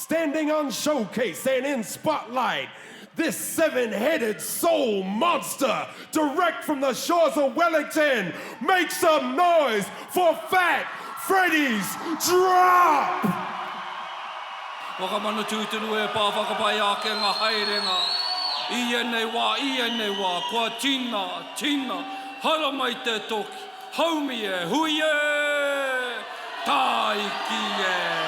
Standing on showcase and in spotlight, this seven-headed soul monster, direct from the shores of Wellington, make some noise for Fat Freddy's Drop! Wakamanu tūturu e pāwhakapai ake ngā haerenga. I ene wā, kua tina, hara mai te toki, haumi e, hui e, taiki e.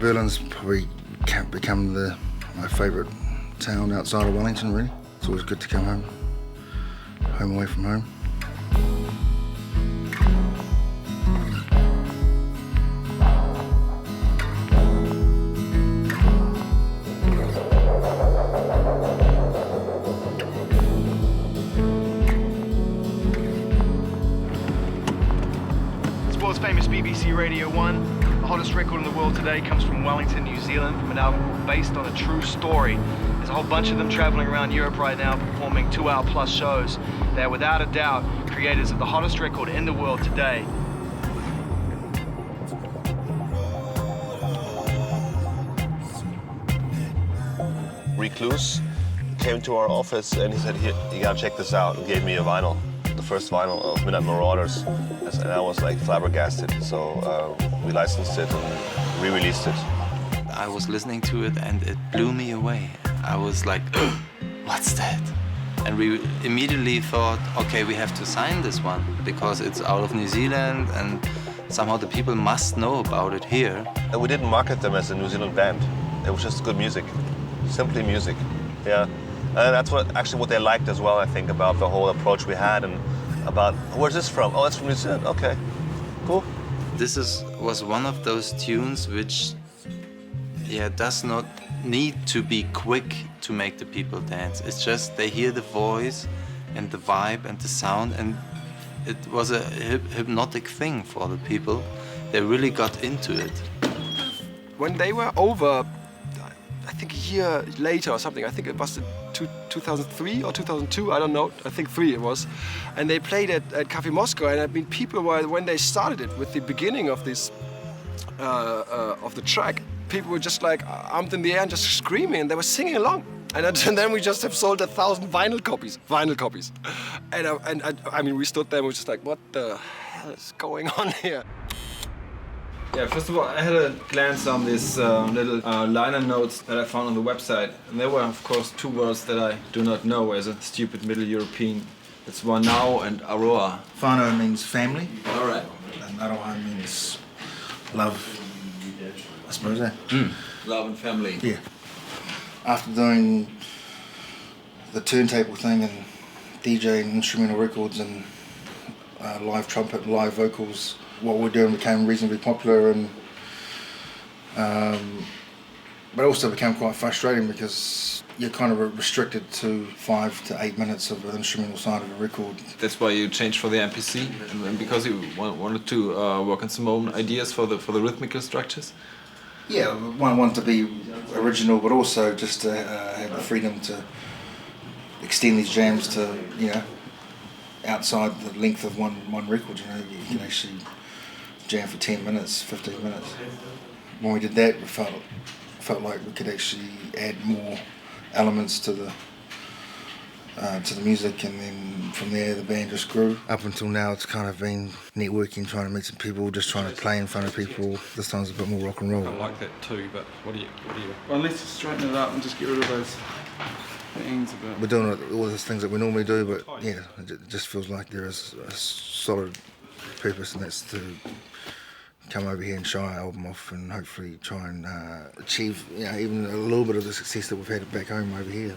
Berlin's probably become my favourite town outside of Wellington, really. It's always good to come home away from home. Sports famous BBC Radio 1. The hottest record in the world today comes from Wellington, New Zealand, from an album called Based on a True Story. There's a whole bunch of them traveling around Europe right now, performing 2-hour-plus shows. They're without a doubt creators of the hottest record in the world today. Recluse came to our office and he said, "Here, you gotta check this out," and gave me a vinyl, the first vinyl of Midnight Marauders, and I was like flabbergasted. So we licensed it and re-released it. I was listening to it and it blew me away. I was like, what's that? And we immediately thought, okay, we have to sign this one because it's out of New Zealand and somehow the people must know about it here. And we didn't market them as a New Zealand band. It was just good music, simply music, yeah. And that's what they liked as well, I think, about the whole approach we had and about, where's this from? Oh, it's from New Zealand, okay, cool. This was one of those tunes which, does not need to be quick to make the people dance. It's just they hear the voice and the vibe and the sound, and it was a hypnotic thing for the people. They really got into it. When they were over, I think a year later or something, I think it was 2003 or 2002, I don't know, I think 3 it was. And they played at Café Moscow, and I mean, people were, when they started it with the beginning of this, of the track, people were just like armed in the air and just screaming, and they were singing along. And then we just have sold 1,000 vinyl copies. And I mean, we stood there and we were just like, what the hell is going on here? Yeah, first of all, I had a glance on these little liner notes that I found on the website. And there were, of course, 2 words that I do not know as a stupid Middle European. It's Wanao and Aroa. Whānau means family. All right. And Aroa means love, I suppose, eh? Love and family. Yeah. After doing the turntable thing and DJing instrumental records and live trumpet and live vocals, what we're doing became reasonably popular, and but also became quite frustrating because you're kind of restricted to 5 to 8 minutes of the instrumental side of a record. That's why you changed for the MPC, and because you wanted to work on some own ideas for the rhythmical structures. Yeah, one wanted to be original, but also just to have the freedom to extend these jams to, outside the length of one record. You can actually jam for 10 minutes, 15 minutes. When we did that, we felt like we could actually add more elements to to the music, and then from there the band just grew. Up until now it's kind of been networking, trying to meet some people, just trying to play in front of people. This time's a bit more rock and roll. I like that too, but what do you? Well, let's just straighten it up and just get rid of those things a bit. We're doing all those things that we normally do, but yeah, it just feels like there is a solid purpose, and that's to come over here and show our album off and hopefully try and achieve, you know, even a little bit of the success that we've had back home over here.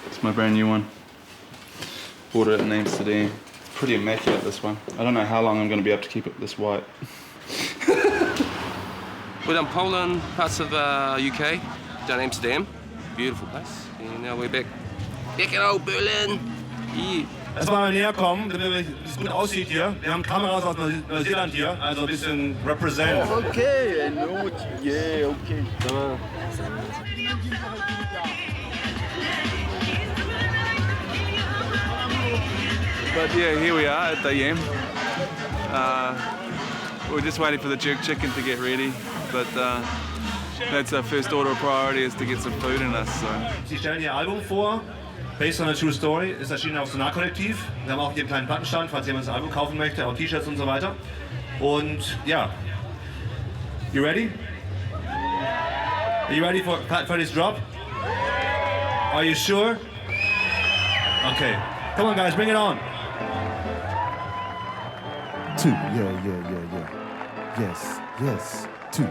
It's my brand new one. Bought it in Amsterdam. It's pretty immaculate, this one. I don't know how long I'm going to be able to keep it this white. We're done Poland, parts of UK, done Amsterdam. Beautiful place. And now we're back in old Berlin. Yeah. Erstmal näher kommen, damit es gut aussieht hier. Wir haben Kameras aus Neuseeland hier, also ein bisschen represent. Okay, yeah, okay. But yeah, here we are at the Yam. We're just waiting for the jerk chicken to get ready, but that's our first order of priority, is to get some food in us. So. Sie stellen ihr Album vor, based on a true story, ist erschienen auf Sonar-Kollektiv. Wir haben auch hier einen kleinen Plattenstand, falls jemand das Album kaufen möchte, auch T-Shirts und so weiter. Und ja, you ready? Are you ready for Pat Freddy's drop? Are you sure? Okay, come on guys, bring it on. 2, yeah. Yes, 2.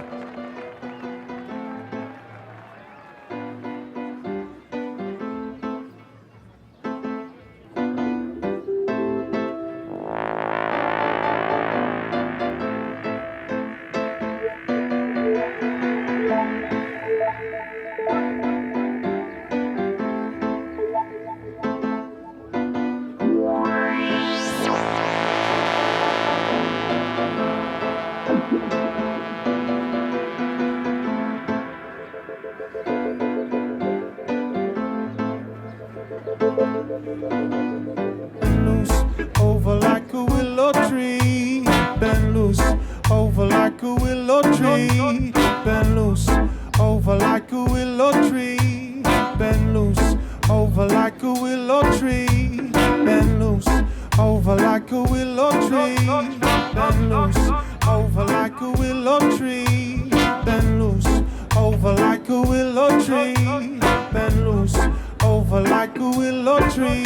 Loose over like a willow tree, bend loose over like a willow tree, bend loose over like a willow tree, bend loose over like a willow tree, bend loose over like a willow tree, bend loose over like a willow tree, bend loose over like a willow tree, bend loose over like a willow tree.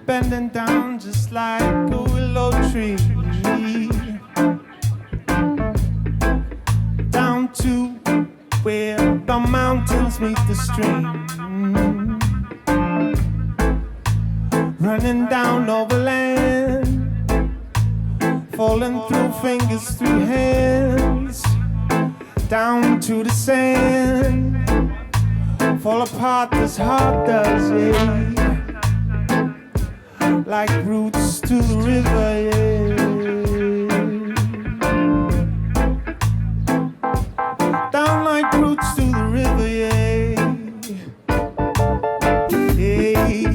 Bending down just like a willow tree, down to where the mountains meet the stream, running down over land, falling through fingers, through hands, down to the sand, fall apart as heart does, yeah. Like roots to the river, yeah. Down like roots to the river, yeah. Yeah.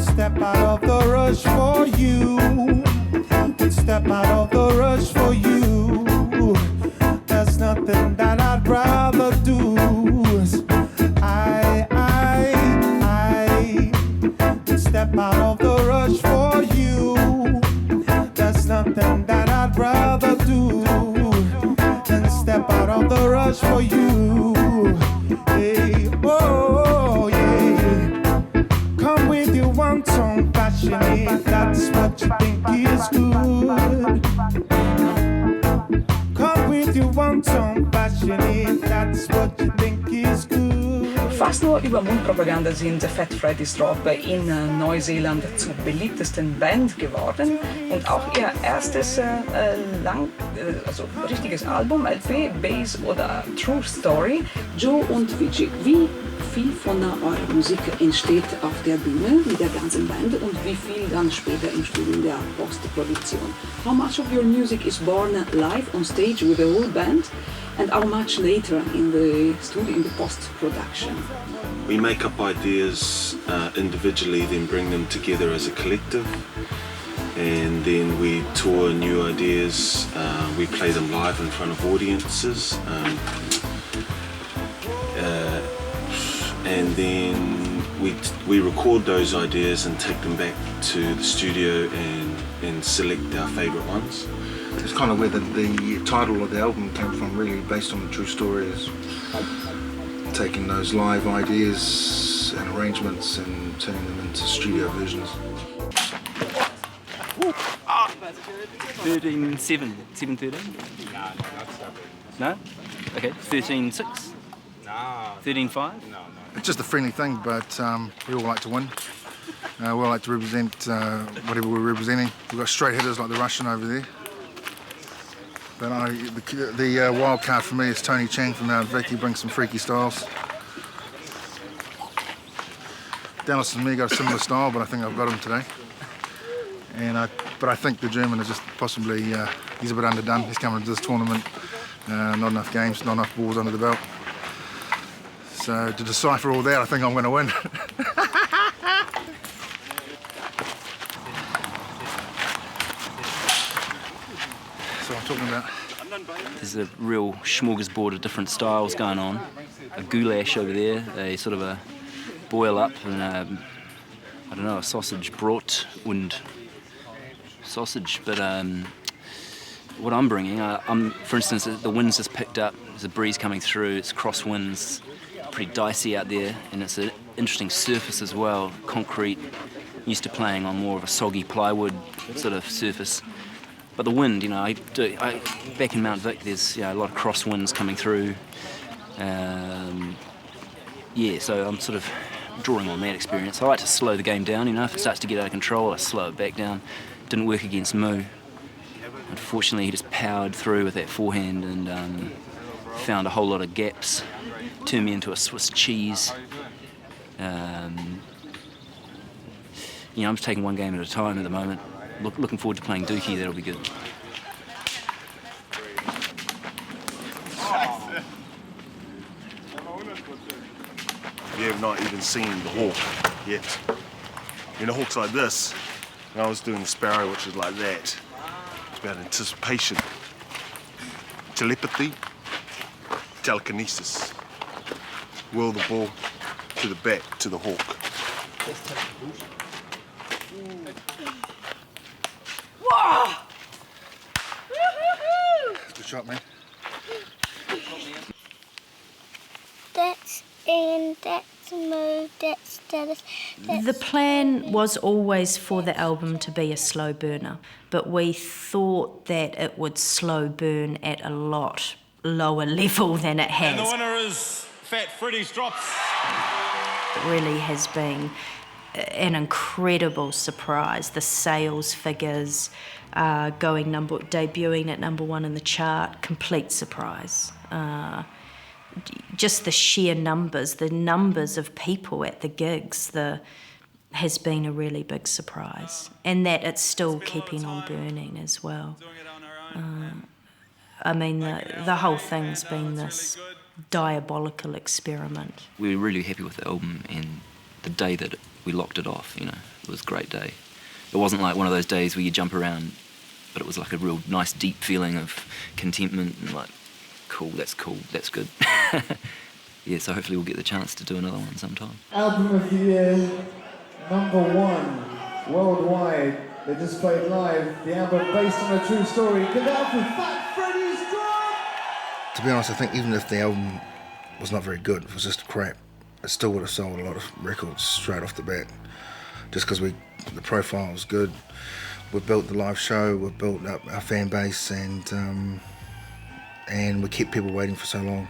Step out of the rush for you. There's nothing that I'd rather do. I step out of the rush for you. There's nothing that I'd rather do than step out of the rush for you. Hey, oh yeah. Come with your one-tone passionate. That's what you think is good. Come with your one-tone fashion if that's what you think is good. Fast nur über Mundpropaganda sind Fat Freddy's Drop in Neuseeland zur beliebtesten Band geworden und auch ihr erstes richtiges Album, LP, Bass oder True Story. Joe und Vici, wie viel von eurer Musik entsteht auf der Bühne mit der ganzen Band und wie viel dann später im Studio in der Postproduktion? How much of your music is born live on stage with the whole band? And how much later in the studio, in the post-production? We make up ideas individually, then bring them together as a collective, and then we tour new ideas. We play them live in front of audiences, and then we record those ideas and take them back to the studio and select our favourite ones. It's kind of where the title of the album came from, really based on the true story, is taking those live ideas and arrangements and turning them into studio versions. 13-7, 7-13? No? Okay, 13-6? No. 13-5? It's just a friendly thing, but we all like to win. We all like to represent whatever we're representing. We've got straight hitters like the Russian over there. But the wild card for me is Tony Chang from Mount Vic. He brings some freaky styles. Dallas and me got a similar style, but I think I've got him today. But I think the German is just possibly, he's a bit underdone. He's coming to this tournament, not enough games, not enough balls under the belt. So to decipher all that, I think I'm going to win. That's what I'm talking about. There's a real smorgasbord of different styles going on. A goulash over there, a sort of a boil up, and I don't know, a sausage brought und sausage. But what I'm bringing, for instance, the wind's just picked up. There's a breeze coming through. It's crosswinds, pretty dicey out there, and it's an interesting surface as well, concrete. Used to playing on more of a soggy plywood sort of surface. But the wind, you know, back in Mount Vic, there's a lot of crosswinds coming through. So I'm sort of drawing on that experience. I like to slow the game down, you know, if it starts to get out of control, I slow it back down. Didn't work against Moo. Unfortunately, he just powered through with that forehand and found a whole lot of gaps, turned me into a Swiss cheese. I'm just taking one game at a time at the moment. Looking forward to playing Dookie, that'll be good. You have not even seen the hawk yet. The hawk's like this, and I was doing the sparrow, which is like that. It's about anticipation, telepathy, telekinesis. Whirl the ball to the back, to the hawk. Whoa! Good shot, man. That's Ian, that's Moo, that's Dallas. The plan was always for the album to be a slow burner, but we thought that it would slow burn at a lot lower level than it has. And the winner is Fat Freddy's Drops. It really has been an incredible surprise. The sales figures debuting at #1 in the chart, complete surprise. Just the sheer numbers, the numbers of people at the gigs, has been a really big surprise, and that it's still keeping on burning as well. The whole thing's been this diabolical experiment. We were really happy with the album, and the day that we locked it off, it was a great day. It wasn't like one of those days where you jump around, but it was like a real nice deep feeling of contentment and like, cool, that's good. So hopefully we'll get the chance to do another one sometime. Album of the year, #1 worldwide. They just played live. The album based on a true story. Give it up for Fat Freddy's Drop! To be honest, I think even if the album was not very good, it was just crap, it still would have sold a lot of records straight off the bat. Just because the profile was good. We built the live show, we built up our fan base, and and we kept people waiting for so long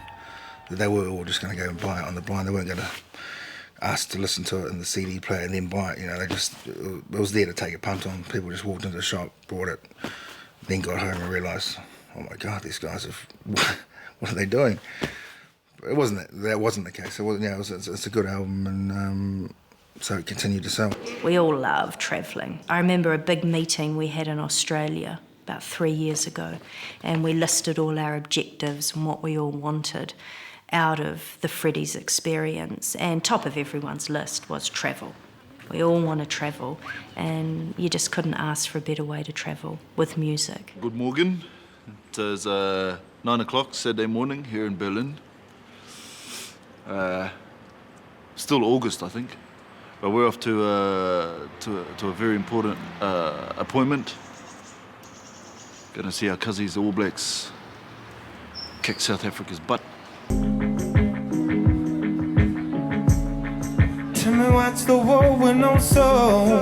that they were all just going to go and buy it on the blind. They weren't going to ask to listen to it in the CD player and then buy it. You know, it was there to take a punt on. People just walked into the shop, bought it, then got home and realised, oh my God, these guys what are they doing? That wasn't the case. It's a good album, and so it continued to sell. We all love travelling. I remember a big meeting we had in Australia about 3 years ago, and we listed all our objectives and what we all wanted out of the Freddie's experience, and top of everyone's list was travel. We all want to travel, and you just couldn't ask for a better way to travel with music. Good morning. It is 9 o'clock Saturday morning here in Berlin. Still August, I think, but we're off to a very important appointment. Going to see our cousins, the All Blacks, kick South Africa's butt. Tell me what's the war when I'm so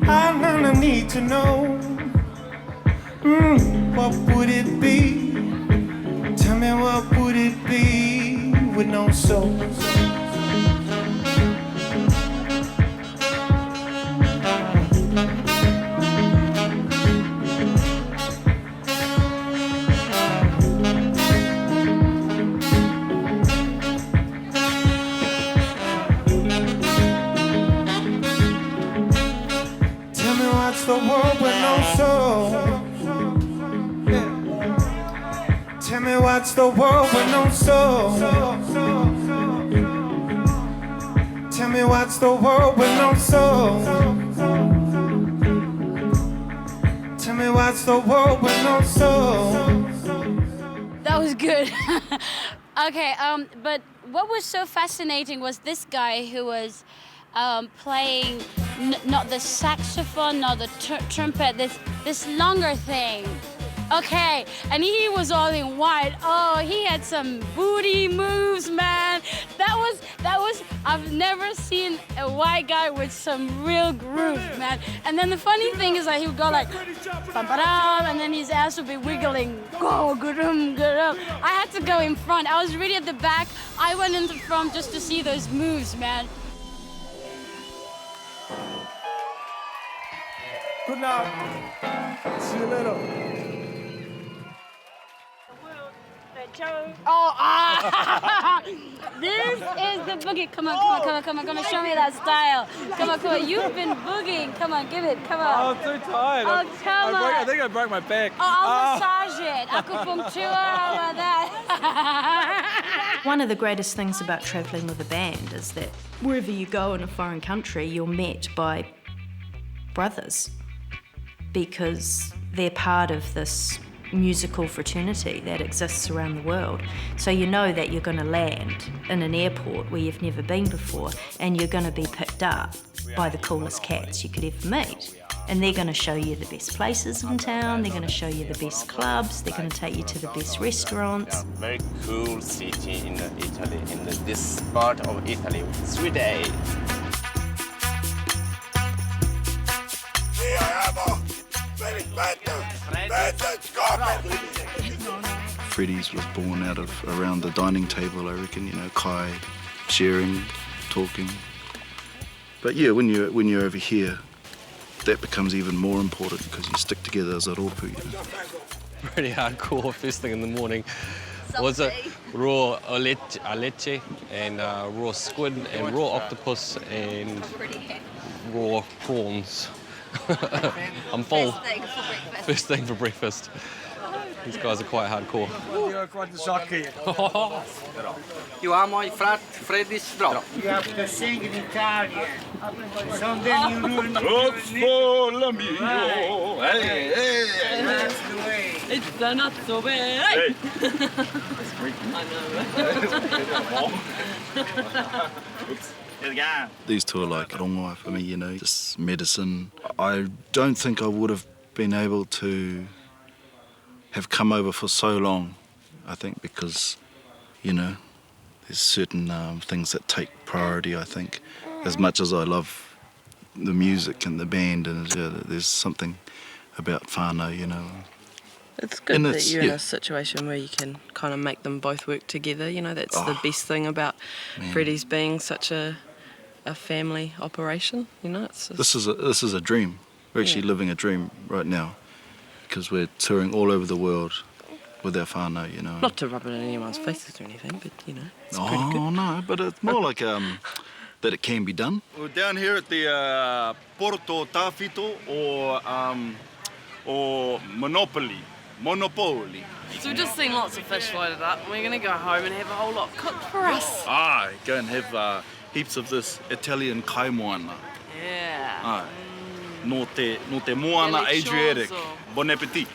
I need to know. What would it be? Tell me what would it be with no soul? What's the world with no soul? Yeah. Tell me what's the world with no soul? Tell me what's the world with no soul? Tell me what's the world with no soul? That was good. Okay, but what was so fascinating was this guy who was playing not the saxophone, not the trumpet, this longer thing. Okay, and he was all in white. Oh, he had some booty moves, man. That was, I've never seen a white guy with some real groove, man. And then the funny thing is that he would go like, bam-ba-dam, and then his ass would be wiggling. Go, good-um. I had to go in front. I was really at the back. I went in the front just to see those moves, man. Good night. See you later. Oh, this is the boogie. Come on, show me that style. Come on, you've been boogieing. Come on, give it, come on. I'm too tired. Oh, come on. I think I broke my back. Oh, I'll massage it. Acupuncture, how about that? One of the greatest things about travelling with a band is that wherever you go in a foreign country, you're met by brothers, because they're part of this musical fraternity that exists around the world. So you know that you're going to land in an airport where you've never been before, and you're going to be picked up by the coolest cats you could ever meet. And they're going to show you the best places in town, they're going to show you the best clubs, they're going to take you to the best restaurants. Very cool city in Italy, in this part of Italy, Sweden. Freddie's was born out of around the dining table, I reckon, you know, Kai, sharing, talking. But yeah, when you're over here, that becomes even more important because you stick together as a rōpū, you know. Pretty hardcore first thing in the morning. Was it raw leche and raw squid and raw octopus and raw prawns. I'm full. First thing for breakfast. These guys are quite hardcore. You're quite shocking. You are my frat, Freddie's drop. You have to sing in Italian. So then you ruin That's the way. It's not so bad. These two are like rongoa for me, you know, just medicine. I don't think I would have been able to have come over for so long, I think, because, you know, there's certain things that take priority, I think. As much as I love the music and the band, and there's something about whānau, you know. It's good And that it's- you're in yeah. a situation where you can kind of make them both work together. You know, that's the best thing about Freddie's being such a family operation. You know, it's just, This is a dream. We're actually living a dream right now because we're touring all over the world with our whānau, you know. not to rub it in anyone's faces or anything, but you know, it's pretty good. Oh no, but it's more like that it can be done. We're down here at the Porto Tawhito or Monopoly. So we've just seen lots of fish loaded up, and we're going to go home and have a whole lot cooked for us. Go and have heaps of this Italian kai moana. Yeah. No te moana Adriatic. Bon appetit.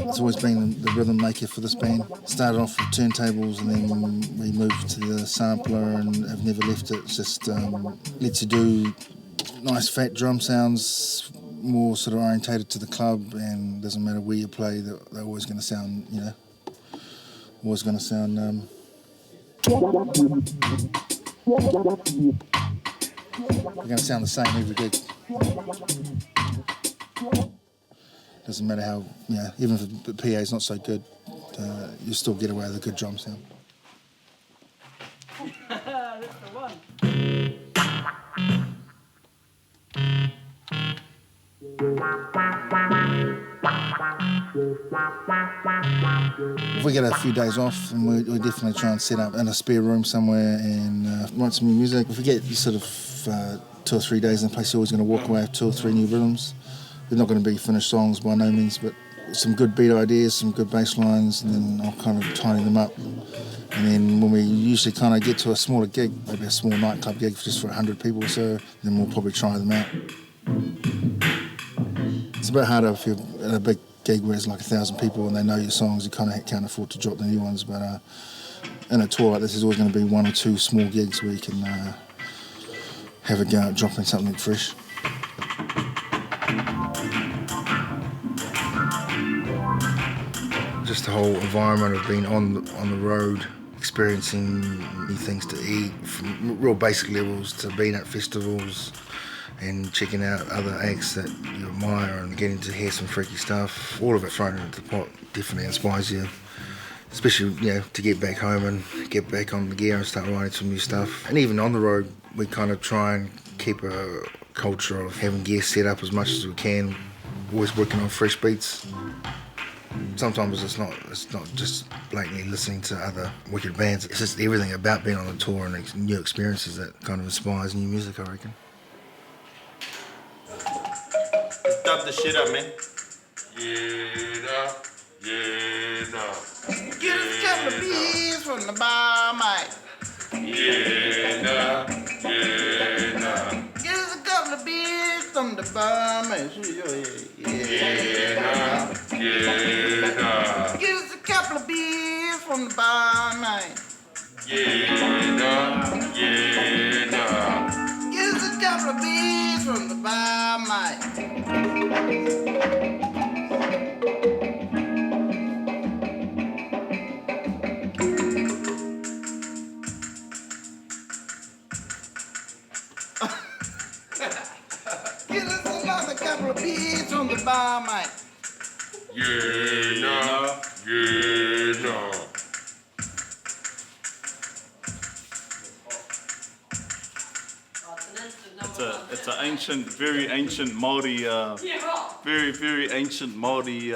It's always been the rhythm maker for this band. Started off with turntables and then we moved to the sampler and have never left it. It's just lets you do nice fat drum sounds, more sort of orientated to the club, and doesn't matter where you play, they're always going to sound, always going to sound... they're going to sound the same every gig. Doesn't matter how, even if the PA is not so good, you still get away with a good drum sound. That's the one. If we get a few days off, and we definitely try and set up in a spare room somewhere and write some music. If we get sort of 2 or 3 days in the place, you're always going to walk away with 2 or 3 new rhythms. They're not going to be finished songs by no means, but some good beat ideas, some good bass lines, and then I'll kind of tidy them up. And then when we usually kind of get to a smaller gig, maybe a small nightclub gig just for 100 people or so, then we'll probably try them out. It's a bit harder if you're at a big gig where there's like 1,000 people and they know your songs, you kind of can't afford to drop the new ones, but in a tour like this, there's always going to be 1 or 2 small gigs where you can have a go at dropping something fresh. Just the whole environment of being on the road, experiencing new things to eat, from real basic levels to being at festivals and checking out other acts that you admire and getting to hear some freaky stuff. All of it thrown into the pot definitely inspires you, especially to get back home and get back on the gear and start writing some new stuff. And even on the road, we kind of try and keep a culture of having gear set up as much as we can, always working on fresh beats. Sometimes it's not just blatantly listening to other wicked bands. It's just everything about being on the tour and new experiences that kind of inspires new music, I reckon. Stop the shit up, man. Yeah. Get us a couple of beers from the bar, mate. Yeah. Get us a couple of beers from the bar, mate. Yeah. Get us a couple of beers from the bar, mate. Yeah. Get us a couple of beers from the bar, mate. Get us another couple of beers from the bar, mate. Yeah. It's an ancient, very ancient Māori, very ancient Māori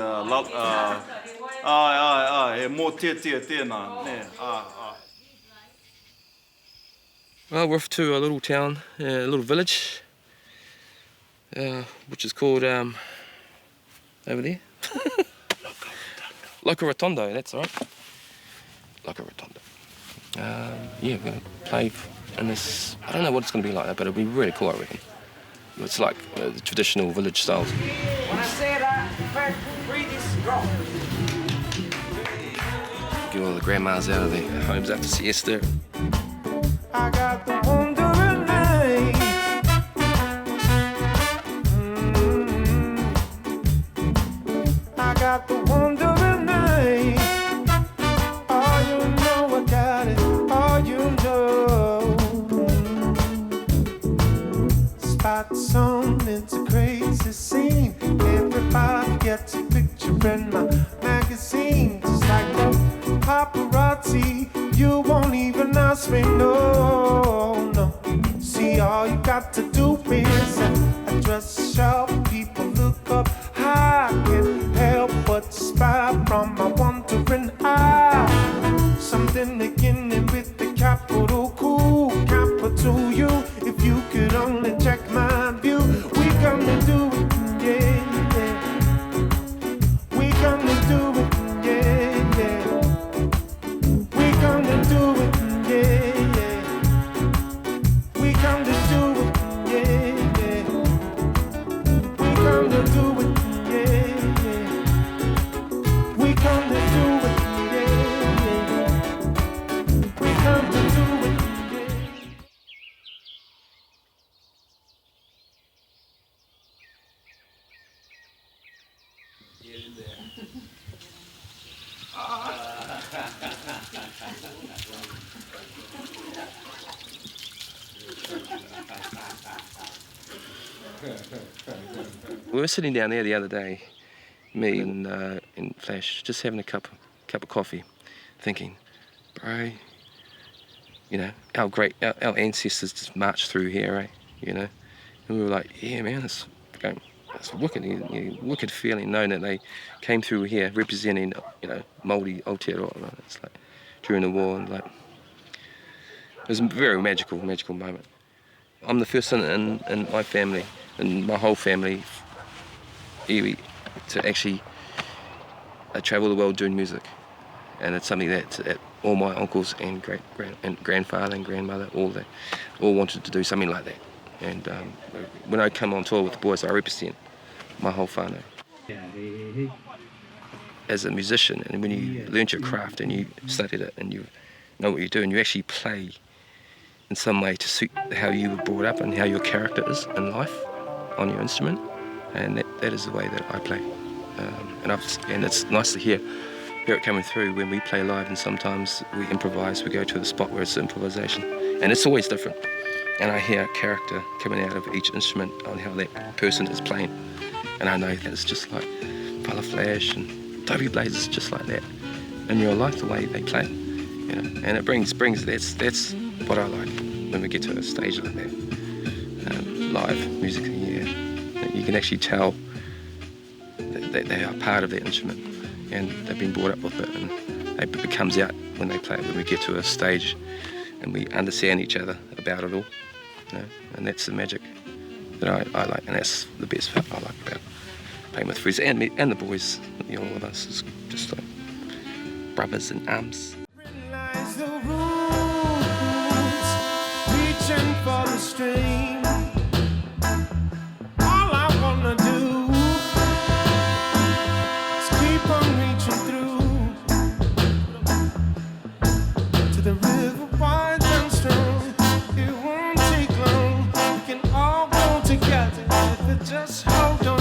mō tēnā. Well, we're off to a little town, a little village, which is called, over there. Loco Rotondo, that's right. Loco Rotondo. We're going to play in this, I don't know what it's going to be like, but it'll be really cool, I reckon. It's like the traditional village styles. Get all the grandmas out of their homes after siesta. I got the wandering night. I got the wandering night. Oh, you know I got it. Oh, you know. Spots on, it's a crazy scene. Everybody gets a picture in my magazine. Just like the paparazzi. You won't even ask me, no. See, all you got to do is address sharp. People look up high. Can't help but spy from my wandering eye. Something beginning with the capital cool, capital U. If you could only check my view, we gonna do it, yeah. We gonna do it, yeah. We gonna do it, yeah. We were sitting down there the other day, me and Flash, just having a cup of coffee, thinking, bro, you know, our ancestors just marched through here, eh? You know, and we were like, yeah, man, it's wicked feeling knowing that they came through here representing, you know, Māori Aotearoa. It's like during the war, and like it was a very magical moment. I'm the first in my family, and my whole family, iwi, to actually travel the world doing music, and it's something that all my uncles and grandfather and grandmother all wanted to do something like that. And when I come on tour with the boys, I represent my whole whānau. As a musician, and when you learnt your craft and you studied it and you know what you do and you actually play in some way to suit how you were brought up and how your character is in life on your instrument, and that is the way that I play. And it's nice to hear it coming through when we play live, and sometimes we improvise, we go to the spot where it's improvisation, and it's always different. And I hear character coming out of each instrument on how that person is playing. And I know that it's just like Fala Flash and Toby Blaze is just like that in real life, the way they play. You know? And it brings that's what I like when we get to a stage like that. Live music, you can actually tell that they are part of that instrument and they've been brought up with it, and it comes out when they play it, when we get to a stage and we understand each other about it all. You know? And that's the magic that I like, and that's the best part I like about playing with friends and me and the boys. You know, all of us is just like brothers in arms. Realize the rules, reaching for the stream. All I wanna do is keep on reaching through to the river wide and strong. It won't take long. We can all go together if we just hold on.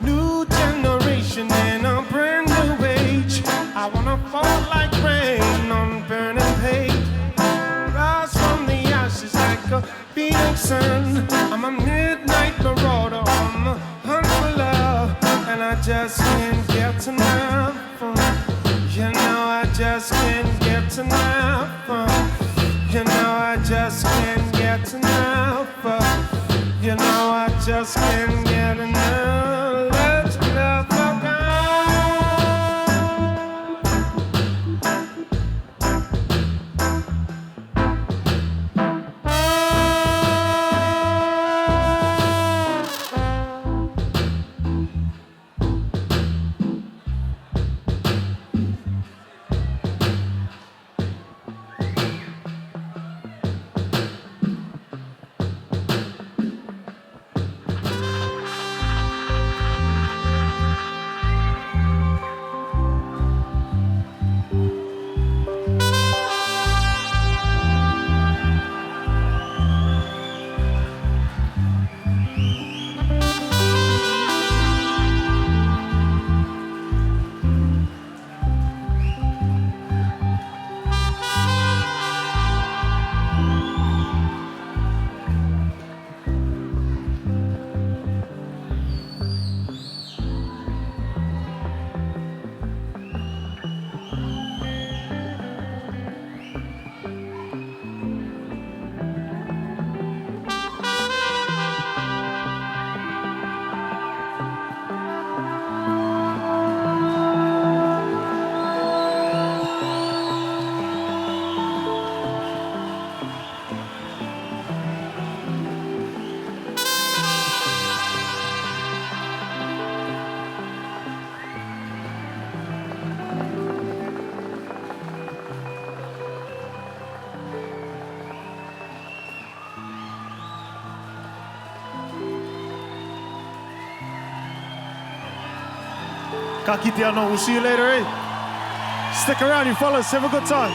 New generation in a brand new age. I wanna fall like rain on burning page. Rise from the ashes like a phoenix sun. I'm a midnight marauder on the hunt for love, and I just can't get enough. You know I just can't get enough. You know I just can't get enough. You know I just can't get enough. Let your love go down. Ka kite anō, we'll see you later, eh? Stick around, you fellas, have a good time.